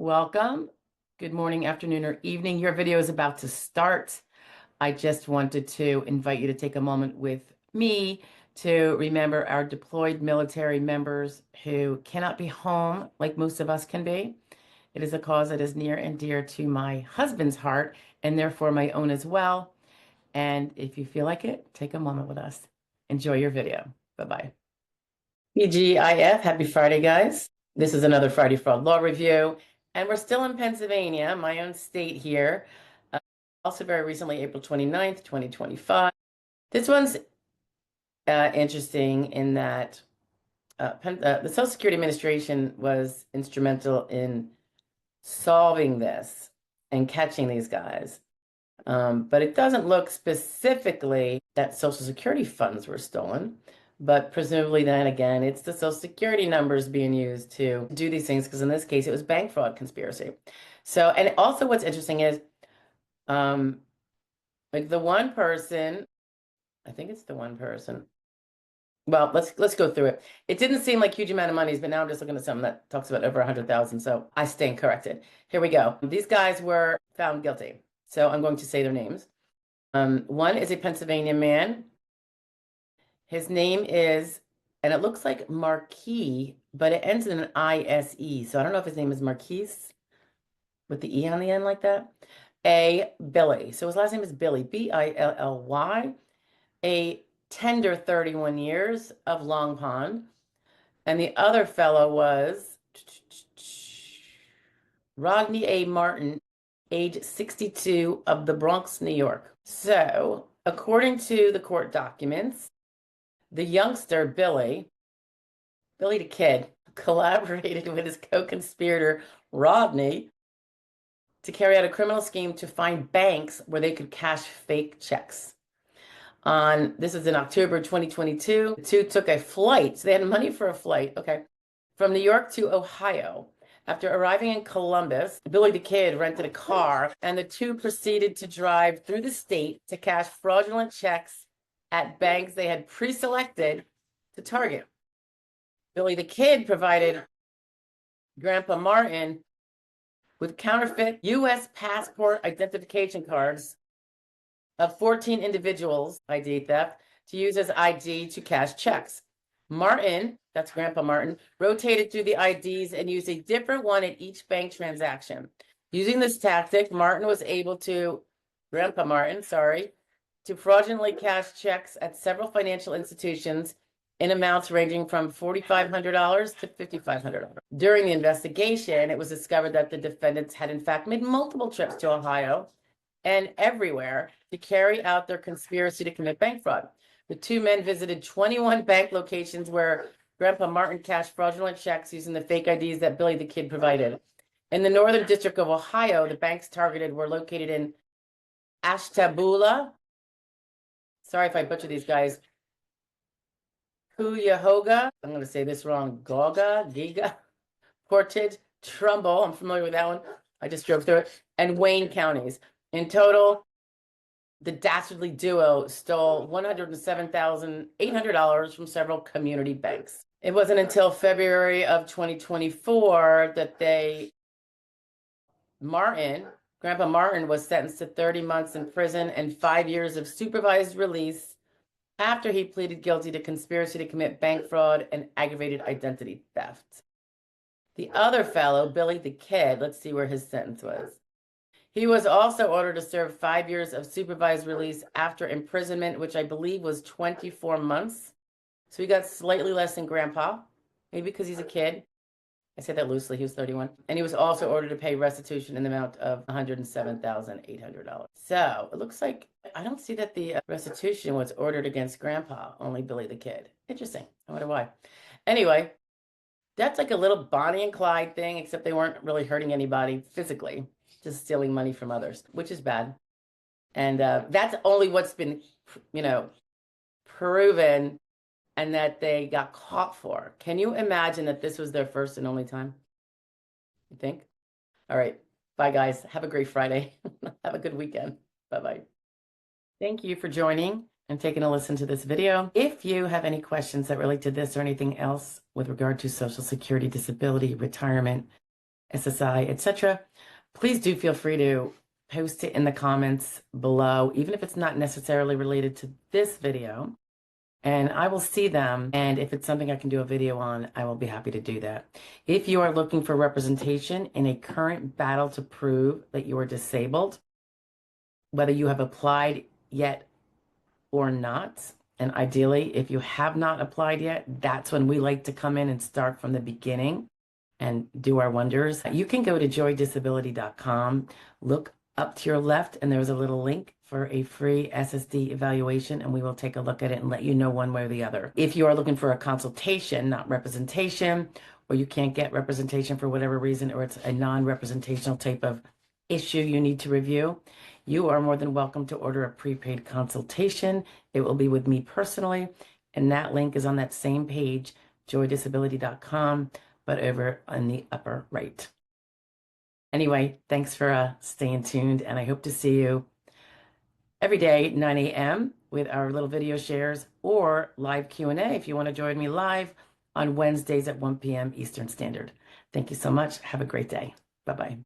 welcome. Good morning, afternoon, or evening. Your video is about to start. I just wanted to invite you to take a moment with me to remember our deployed military members who cannot be home like most of us can be. It is a cause that is near and dear to my husband's heart and therefore my own as well. And if you feel like it, take a moment with us. Enjoy your video. Bye-bye. TGIF, happy Friday, guys. This is another Friday Fraud Law Review, and we're still in Pennsylvania, my own state here. Also very recently, April 29th, 2025. This one's interesting in that the Social Security Administration was instrumental in solving this and catching these guys. But it doesn't look specifically that Social Security funds were stolen. But presumably then again, it's the Social Security numbers being used to do these things, because in this case, it was bank fraud conspiracy. So, and also what's interesting is, like the one person, I think it's the one person. Well, let's go through it. It didn't seem like huge amount of monies, but now I'm just looking at something that talks about over 100,000. So I stand corrected. Here we go. These guys were found guilty. So I'm going to say their names. One is a Pennsylvania man. His name is, and it looks like Marquis, but it ends in an I-S-E. So I don't know if his name is Marquise with the E on the end like that. A. Billy. So his last name is Billy, B-I-L-L-Y. A tender 31 years of Long Pond. And the other fellow was Rodney A. Martin, age 62, of the Bronx, New York. So according to the court documents, the youngster, Billy the Kid, collaborated with his co-conspirator, Rodney, to carry out a criminal scheme to find banks where they could cash fake checks. This is in October 2022. The two took a flight. So they had money for a flight, okay, from New York to Ohio. After arriving in Columbus, Billy the Kid rented a car, and the two proceeded to drive through the state to cash fraudulent checks at banks they had pre-selected to target. Billy the Kid provided Grandpa Martin with counterfeit U.S. passport identification cards of 14 individuals, ID theft, to use as ID to cash checks. Martin, that's Grandpa Martin, rotated through the IDs and used a different one at each bank transaction. Using this tactic, Grandpa Martin, to fraudulently cash checks at several financial institutions in amounts ranging from $4,500 to $5,500. During the investigation, it was discovered that the defendants had in fact made multiple trips to Ohio and everywhere to carry out their conspiracy to commit bank fraud. The two men visited 21 bank locations where Grandpa Martin cashed fraudulent checks using the fake IDs that Billy the Kid provided. In the Northern District of Ohio, the banks targeted were located in Ashtabula. Sorry if I butcher these guys. Cuyahoga, I'm going to say this wrong, Giga, Portage, Trumbull, I'm familiar with that one. I just drove through it, and Wayne counties. In total, the dastardly duo stole $107,800 from several community banks. It wasn't until February of 2024 that Grandpa Martin was sentenced to 30 months in prison and 5 years of supervised release after he pleaded guilty to conspiracy to commit bank fraud and aggravated identity theft. The other fellow, Billy the Kid, let's see where his sentence was. He was also ordered to serve 5 years of supervised release after imprisonment, which I believe was 24 months. So he got slightly less than Grandpa, maybe because he's a kid. I say that loosely, he was 31. And he was also ordered to pay restitution in the amount of $107,800. So it looks like, I don't see that the restitution was ordered against Grandpa, only Billy the Kid. Interesting, I wonder why. Anyway, that's like a little Bonnie and Clyde thing, except they weren't really hurting anybody physically, just stealing money from others, which is bad. And that's only what's been, proven and that they got caught for. Can you imagine that this was their first and only time? You think? All right. Bye, guys. Have a great Friday. Have a good weekend. Bye-bye. Thank you for joining and taking a listen to this video. If you have any questions that relate to this or anything else with regard to Social Security, disability, retirement, SSI, etc., please do feel free to post it in the comments below, even if it's not necessarily related to this video. And I will see them. And if it's something I can do a video on, I will be happy to do that. If you are looking for representation in a current battle to prove that you are disabled, whether you have applied yet or not, and ideally, if you have not applied yet, that's when we like to come in and start from the beginning and do our wonders. You can go to joydisability.com, look up to your left, and there's a little link for a free SSD evaluation, and we will take a look at it and let you know one way or the other. If you are looking for a consultation, not representation, or you can't get representation for whatever reason, or it's a non-representational type of issue you need to review, you are more than welcome to order a prepaid consultation. It will be with me personally, and that link is on that same page, joydisability.com, but over on the upper right. Anyway, thanks for staying tuned, and I hope to see you every day, 9 a.m. with our little video shares or live Q&A if you want to join me live on Wednesdays at 1 p.m. Eastern Standard. Thank you so much. Have a great day. Bye-bye.